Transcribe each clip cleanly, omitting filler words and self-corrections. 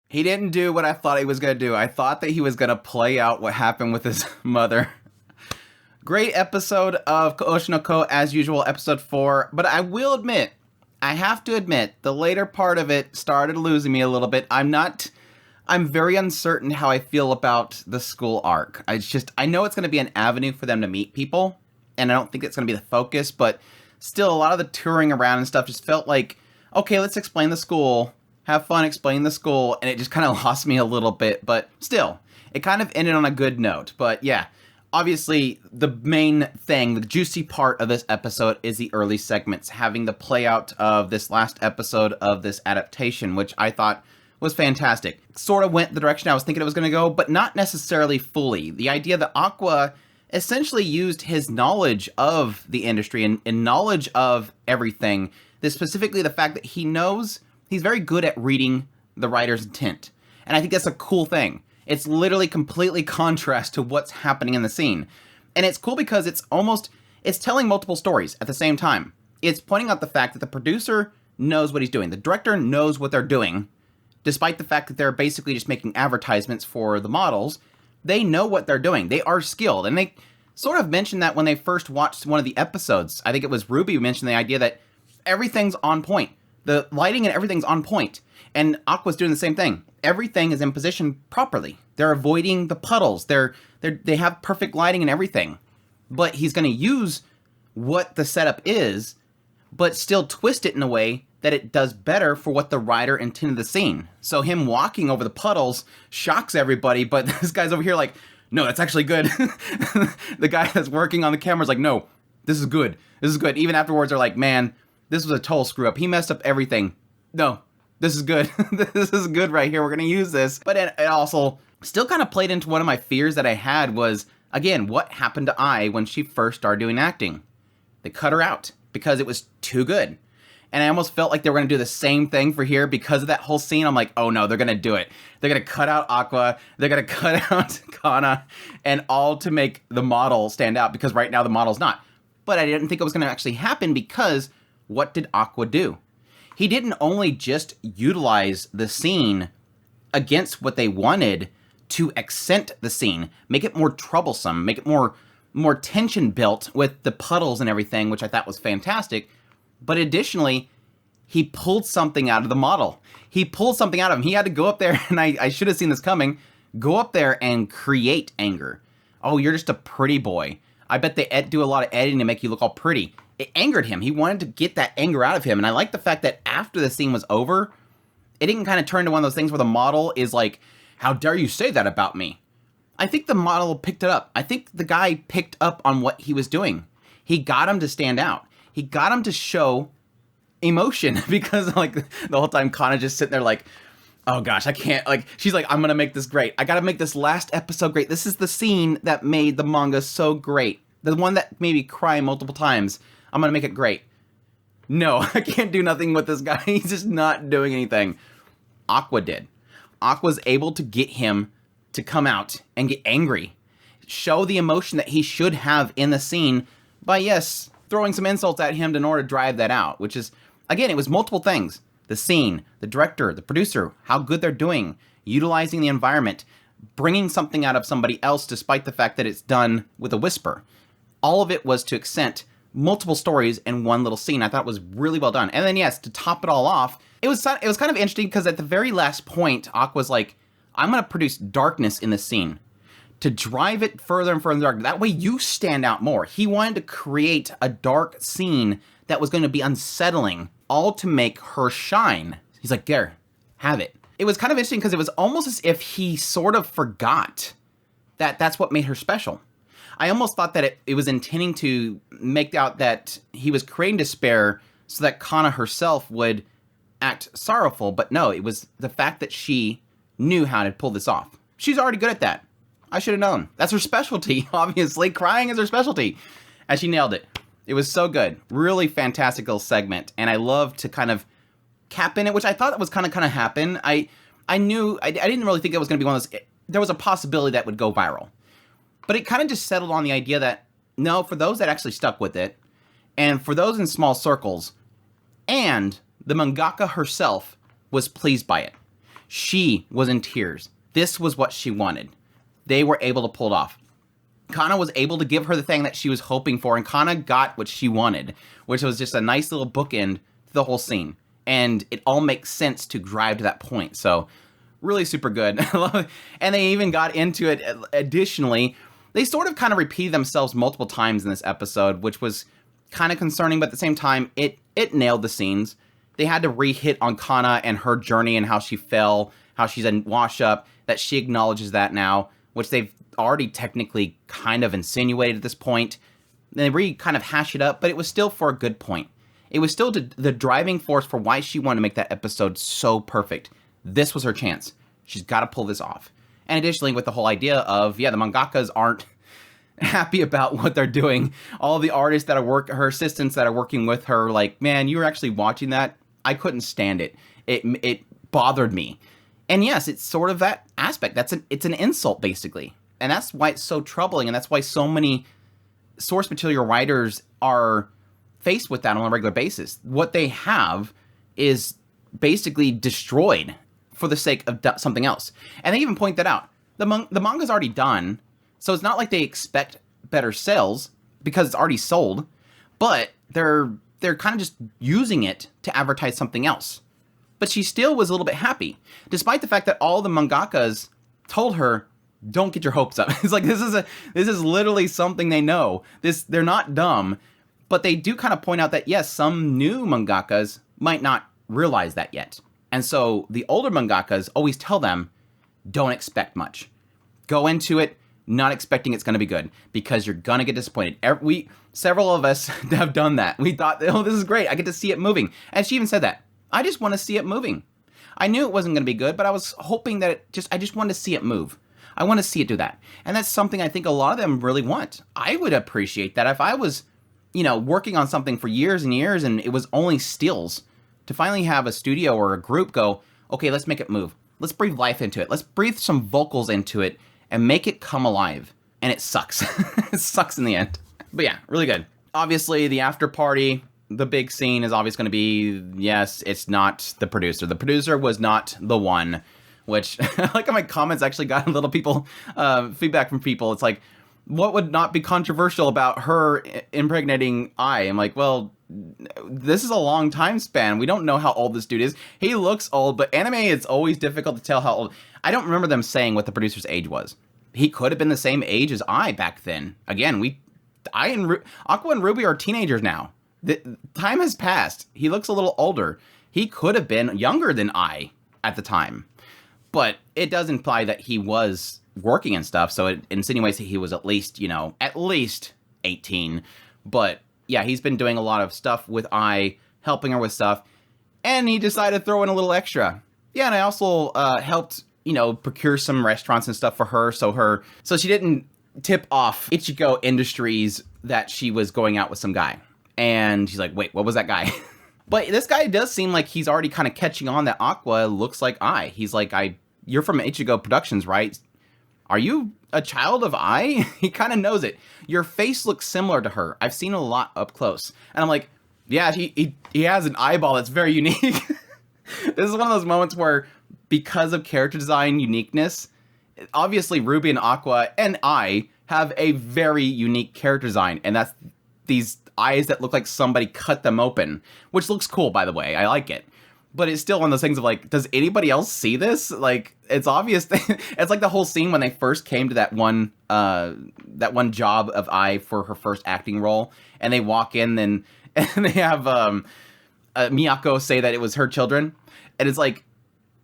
He didn't do what I thought he was going to do. I thought that he was going to play out what happened with his mother. Great episode of Oshinoko as usual, episode 4. But I will admit, I have to admit, the later part of it started losing me a little bit. I'm very uncertain how I feel about the school arc. I know it's going to be an avenue for them to meet people, and I don't think it's going to be the focus, but still a lot of the touring around and stuff just felt like, okay, let's explain the school, have fun explaining the school, and it just kind of lost me a little bit, but still, it kind of ended on a good note. But yeah, obviously, the main thing, the juicy part of this episode is the early segments, having the play out of this last episode of this adaptation, which I thought was fantastic. Sort of went the direction I was thinking it was going to go, but not necessarily fully. The idea that Aqua essentially used his knowledge of the industry and knowledge of everything, specifically the fact that he's very good at reading the writer's intent. And I think that's a cool thing. It's literally completely contrast to what's happening in the scene. And it's cool because it's telling multiple stories at the same time. It's pointing out the fact that the producer knows what he's doing. The director knows what they're doing, despite the fact that they're basically just making advertisements for the models. They know what they're doing. They are skilled. And they sort of mentioned that when they first watched one of the episodes. I think it was Ruby who mentioned the idea that everything's on point. The lighting and everything's on point. And Aqua's doing the same thing. Everything is in position properly. They're avoiding the puddles. They have perfect lighting and everything. But he's going to use what the setup is, but still twist it in a way that it does better for what the writer intended the scene. So him walking over the puddles shocks everybody, but this guy's over here like, no, that's actually good. The guy that's working on the camera is like, no, this is good. This is good. Even afterwards, they're like, man, this was a total screw up. He messed up everything. No, this is good. This is good right here. We're going to use this. But it also still kind of played into one of my fears that I had was, again, what happened to Ai when she first started doing acting? They cut her out because it was too good. And I almost felt like they were going to do the same thing for here because of that whole scene. I'm like, oh no, they're going to do it. They're going to cut out Aqua. They're going to cut out Kana, and all to make the model stand out, because right now the model's not. But I didn't think it was going to actually happen, because what did Aqua do? He didn't only just utilize the scene against what they wanted to accent the scene, make it more troublesome, make it more tension built with the puddles and everything, which I thought was fantastic. But additionally, he pulled something out of the model. He pulled something out of him. He had to go up there, and I should have seen this coming, go up there and create anger. Oh, you're just a pretty boy. I bet they do a lot of editing to make you look all pretty. It angered him. He wanted to get that anger out of him. And I like the fact that after the scene was over, it didn't kind of turn to one of those things where the model is like, how dare you say that about me? I think the model picked it up. I think the guy picked up on what he was doing. He got him to stand out. He got him to show emotion, because like the whole time Kana just sitting there like, oh gosh, I can't, like, she's like, I'm going to make this great. I got to make this last episode great. This is the scene that made the manga so great. The one that made me cry multiple times. I'm going to make it great. No, I can't do nothing with this guy. He's just not doing anything. Aqua did. Aqua's able to get him to come out and get angry. Show the emotion that he should have in the scene by, yes, throwing some insults at him in order to drive that out, which is, again, it was multiple things. The scene, the director, the producer, how good they're doing, utilizing the environment, bringing something out of somebody else despite the fact that it's done with a whisper. All of it was to accent multiple stories in one little scene. I thought it was really well done. And then, yes, to top it all off, it was kind of interesting because at the very last point, Aqua's like, I'm going to produce darkness in this scene to drive it further and further dark. That way you stand out more. He wanted to create a dark scene that was going to be unsettling, all to make her shine. He's like, there, have it. It was kind of interesting because it was almost as if he sort of forgot that that's what made her special. I almost thought that it was intending to make out that he was creating despair so that Kana herself would act sorrowful, but no, it was the fact that she knew how to pull this off. She's already good at that. I should have known. That's her specialty, obviously. Crying is her specialty. And she nailed it. It was so good. Really fantastic little segment. And I love to kind of cap in it, which I thought was kind of happen. I didn't really think it was going to be one of those. There was a possibility that would go viral. But it kind of just settled on the idea that, no, for those that actually stuck with it, and for those in small circles, and the mangaka herself was pleased by it. She was in tears. This was what she wanted. They were able to pull it off. Kana was able to give her the thing that she was hoping for, and Kana got what she wanted, which was just a nice little bookend to the whole scene. And it all makes sense to drive to that point. So, really super good. And they even got into it additionally. They sort of kind of repeated themselves multiple times in this episode, which was kind of concerning, but at the same time, it nailed the scenes. They had to re-hit on Kana and her journey and how she fell, how she's a wash-up, that she acknowledges that now, which they've already technically kind of insinuated at this point. They kind of hash it up, but it was still for a good point. It was still the driving force for why she wanted to make that episode so perfect. This was her chance. She's got to pull this off. And additionally, with the whole idea of, the mangakas aren't happy about what they're doing. All the artists that are her assistants that are working with her, like, man, you were actually watching that? I couldn't stand it. It bothered me. And yes, it's sort of that aspect. It's an insult, basically. And that's why it's so troubling, and that's why so many source material writers are faced with that on a regular basis. What they have is basically destroyed for the sake of something else. And they even point that out. The manga's already done, so it's not like they expect better sales because it's already sold, but they're kind of just using it to advertise something else. But she still was a little bit happy, despite the fact that all the mangakas told her, don't get your hopes up. It's like, this is literally something they know. They're not dumb, but they do kind of point out that, yes, some new mangakas might not realize that yet. And so the older mangakas always tell them, don't expect much. Go into it not expecting it's going to be good, because you're going to get disappointed. Several of us have done that. We thought, oh, this is great. I get to see it moving. And she even said that. I just want to see it moving. I knew it wasn't going to be good, but I was hoping that I just wanted to see it move. I want to see it do that. And that's something I think a lot of them really want. I would appreciate that if I was, working on something for years and years and it was only stills, to finally have a studio or a group go, okay, let's make it move. Let's breathe life into it. Let's breathe some vocals into it and make it come alive. And it sucks. It sucks in the end. But yeah, really good. Obviously, the after party, the big scene is obviously going to be, yes, it's not the producer. The producer was not the one, which I like how my comments actually got a little feedback from people. It's like, what would not be controversial about her impregnating Ai? I'm like, well, this is a long time span. We don't know how old this dude is. He looks old, but anime, it's always difficult to tell how old. I don't remember them saying what the producer's age was. He could have been the same age as Ai back then. Again, Aqua and Ruby are teenagers now. The time has passed. He looks a little older. He could have been younger than Ai at the time. But it does imply that he was working and stuff, so it insinuates that he was at least 18. But yeah, he's been doing a lot of stuff with Ai, helping her with stuff, and he decided to throw in a little extra. Yeah, and I also helped, procure some restaurants and stuff for her, so she didn't tip off Ichigo Industries that she was going out with some guy. And she's like, wait, what was that guy? But this guy does seem like he's already kind of catching on that Aqua looks like Ai. He's like, you're from Ichigo Productions, right? Are you a child of Ai? He kind of knows it. Your face looks similar to her. I've seen a lot up close. And I'm like, yeah, he has an eyeball that's very unique. This is one of those moments where, because of character design uniqueness, obviously Ruby and Aqua and Ai have a very unique character design. And that's these eyes that look like somebody cut them open, which looks cool, by the way. I like it. But it's still one of those things of like, does anybody else see this? Like, it's obvious. It's like the whole scene when they first came to that one job of Ai for her first acting role, and they walk in and they have Miyako say that it was her children, and it's like,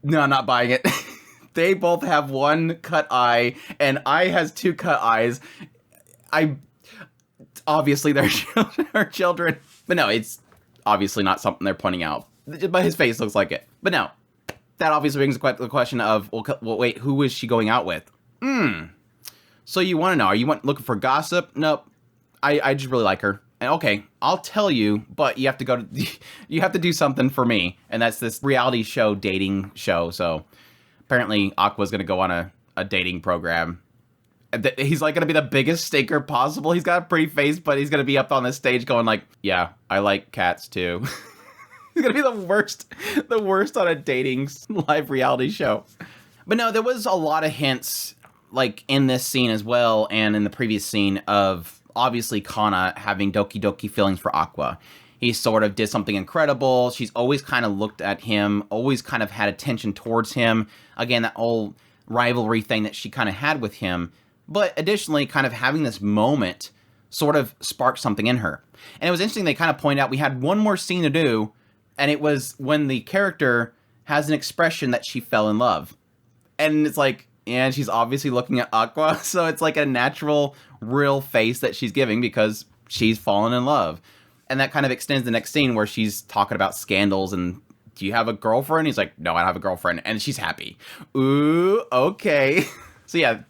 no, I'm not buying it. They both have one cut eye, and Ai has two cut eyes. Obviously they're her children, but no, it's obviously not something they're pointing out. But his face looks like it. But no, that obviously brings the question of, well, wait, who is she going out with? So you want to know, are you looking for gossip? Nope. I just really like her. And okay, I'll tell you, but you have to you have to do something for me. And that's this reality show, dating show. So apparently Aqua's going to go on a dating program. He's like going to be the biggest staker possible. He's got a pretty face, but he's going to be up on this stage going like, yeah, I like cats too. He's gonna be the worst on a dating live reality show. But no, there was a lot of hints, like in this scene as well, and in the previous scene of obviously Kana having Doki Doki feelings for Aqua. He sort of did something incredible. She's always kind of looked at him, always kind of had attention towards him. Again, that whole rivalry thing that she kind of had with him. But additionally, kind of having this moment sort of sparked something in her. And it was interesting, they kind of point out we had one more scene to do, and it was when the character has an expression that she fell in love. And it's like, and she's obviously looking at Aqua, so it's like a natural, real face that she's giving because she's fallen in love. And that kind of extends the next scene where she's talking about scandals and, do you have a girlfriend? He's like, no, I don't have a girlfriend. And she's happy. Ooh, okay. So yeah,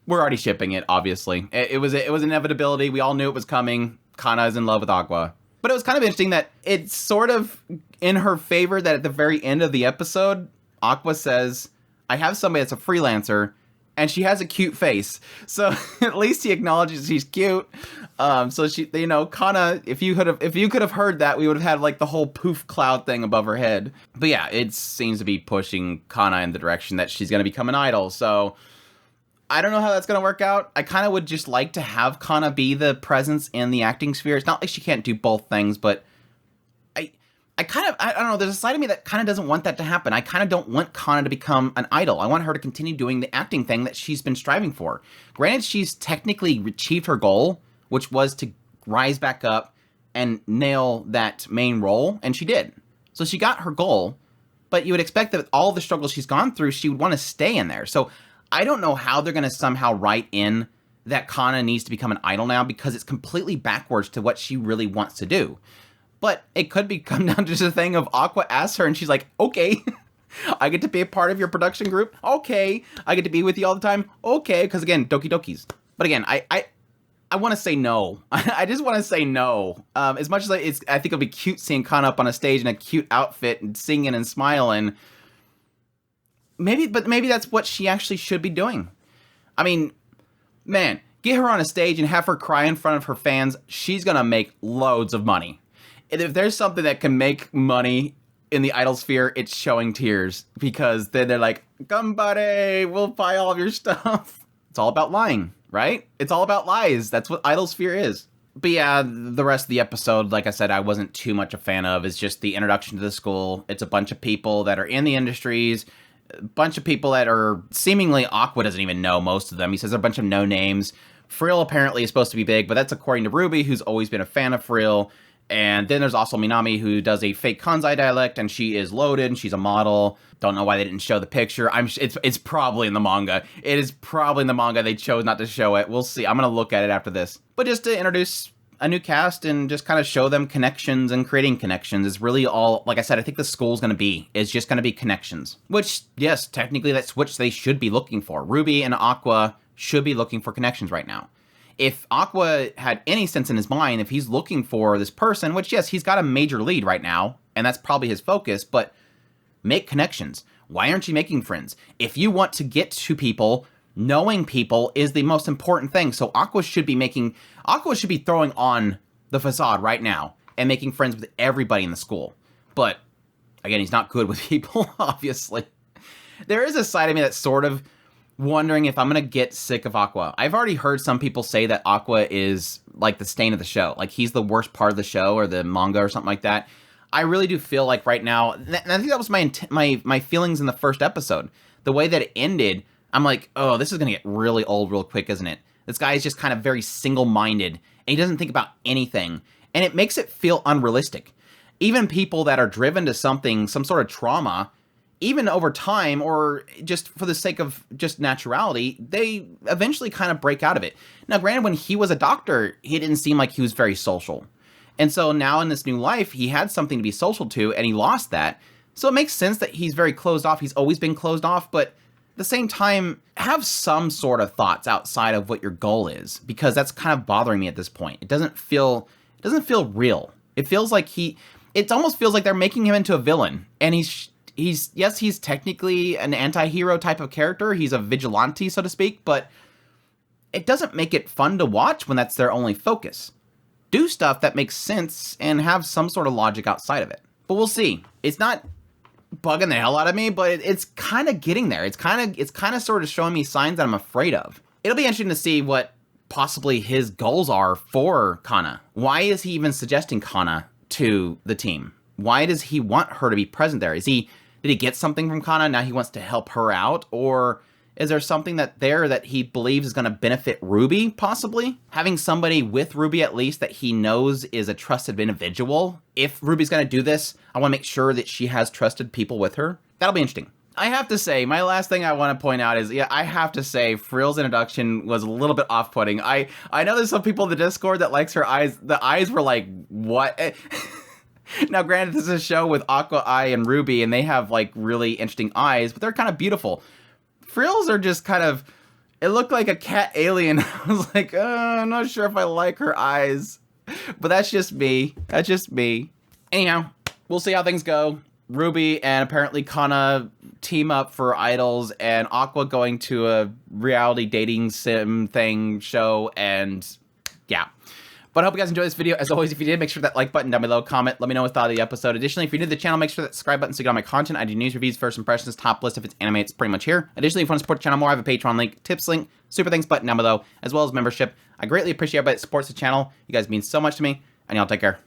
we're already shipping it, obviously. It was inevitability. We all knew it was coming. Kana is in love with Aqua. But it was kind of interesting that it's sort of in her favor that at the very end of the episode, Aqua says, I have somebody that's a freelancer, and she has a cute face. So at least he acknowledges she's cute. So she, you know, Kana, if you could have heard that, we would have had like the whole poof cloud thing above her head. But yeah, it seems to be pushing Kana in the direction that she's going to become an idol. So I don't know how that's going to work out. I kind of would just like to have Kana be the presence in the acting sphere. It's not like she can't do both things, but I don't know, there's a side of me that kind of doesn't want that to happen. I kind of don't want Kana to become an idol. I want her to continue doing the acting thing that she's been striving for. Granted, she's technically achieved her goal, which was to rise back up and nail that main role, and she did. So she got her goal, but you would expect that with all the struggles she's gone through, she would want to stay in there. So I don't know how they're going to somehow write in that Kana needs to become an idol now, because it's completely backwards to what she really wants to do. But it could come down to just a thing of Aqua asks her and she's like, okay, I get to be a part of your production group. Okay. I get to be with you all the time. Okay. Because again, Doki Dokis. But again, I want to say no. I just want to say no. As much as I think it'll be cute seeing Kana up on a stage in a cute outfit and singing and smiling. Maybe that's what she actually should be doing. I mean, man, get her on a stage and have her cry in front of her fans. She's going to make loads of money. And if there's something that can make money in the idol sphere, it's showing tears. Because then they're like, Gambare, we'll buy all of your stuff. It's all about lying, right? It's all about lies. That's what idol sphere is. But yeah, the rest of the episode, like I said, I wasn't too much a fan of. It's just the introduction to the school. It's a bunch of people that are in the industries. A bunch of people that are seemingly Aqua doesn't even know most of them. He says they're a bunch of no names. Frill apparently is supposed to be big, but that's according to Ruby, who's always been a fan of Frill. And then there's also Minami, who does a fake Kanzai dialect, and she is loaded, and she's a model. Don't know why they didn't show the picture. It's probably in the manga. It is probably in the manga. They chose not to show it. We'll see. I'm going to look at it after this. But just to introduce a new cast and just kind of show them connections and creating connections is really all, like I said, I think the school's going to be. It's just going to be connections. Which, yes, technically that's what they should be looking for. Ruby and Aqua should be looking for connections right now. If Aqua had any sense in his mind, if he's looking for this person, which, yes, he's got a major lead right now, and that's probably his focus, but make connections. Why aren't you making friends? If you want to get to people, knowing people is the most important thing. So Aqua should be throwing on the facade right now and making friends with everybody in the school. But, again, he's not good with people, obviously. There is a side of me that's sort of wondering if I'm going to get sick of Aqua. I've already heard some people say that Aqua is like the stain of the show. Like he's the worst part of the show or the manga or something like that. I really do feel like right now, and I think that was my feelings in the first episode. The way that it ended, I'm like, oh, this is going to get really old real quick, isn't it? This guy is just kind of very single-minded, and he doesn't think about anything. And it makes it feel unrealistic. Even people that are driven to something, some sort of trauma, even over time, or just for the sake of just naturality, they eventually kind of break out of it. Now, granted, when he was a doctor, he didn't seem like he was very social. And so now in this new life, he had something to be social to, and he lost that. So it makes sense that he's very closed off. He's always been closed off, but at the same time, have some sort of thoughts outside of what your goal is, because that's kind of bothering me at this point. It doesn't feel real. It feels like it almost feels like they're making him into a villain, and he's technically an anti-hero type of character. He's a vigilante, so to speak, but it doesn't make it fun to watch when that's their only focus. Do stuff that makes sense and have some sort of logic outside of it. But we'll see. It's not bugging the hell out of me, but it's kind of getting there. It's kind of sort of showing me signs that I'm afraid of. It'll be interesting to see what possibly his goals are for Kana. Why is he even suggesting Kana to the team? Why does he want her to be present there? Did he get something from Kana? Now he wants to help her out? Or is there something that he believes is going to benefit Ruby, possibly? Having somebody with Ruby, at least, that he knows is a trusted individual. If Ruby's going to do this, I want to make sure that she has trusted people with her. That'll be interesting. I have to say, my last thing I want to point out is, I have to say, Frill's introduction was a little bit off-putting. I know there's some people in the Discord that likes her eyes. The eyes were like, what? Now, granted, this is a show with Aqua Eye and Ruby, and they have, like, really interesting eyes, but they're kind of beautiful. Frill's are just kind of, it looked like a cat alien. I was like, I'm not sure if I like her eyes. But that's just me. That's just me. Anyhow, we'll see how things go. Ruby and apparently Kana team up for idols, and Aqua going to a reality dating sim thing show, and yeah. But I hope you guys enjoyed this video. As always, if you did, make sure that like button down below, comment, let me know what you thought of the episode. Additionally, if you're new to the channel, make sure that subscribe button so you get all my content. I do news, reviews, first impressions, top list. If it's anime, it's pretty much here. Additionally, if you want to support the channel more, I have a Patreon link, tips link, super thanks button down below, as well as membership. I greatly appreciate everybody that supports the channel. You guys mean so much to me, and y'all take care.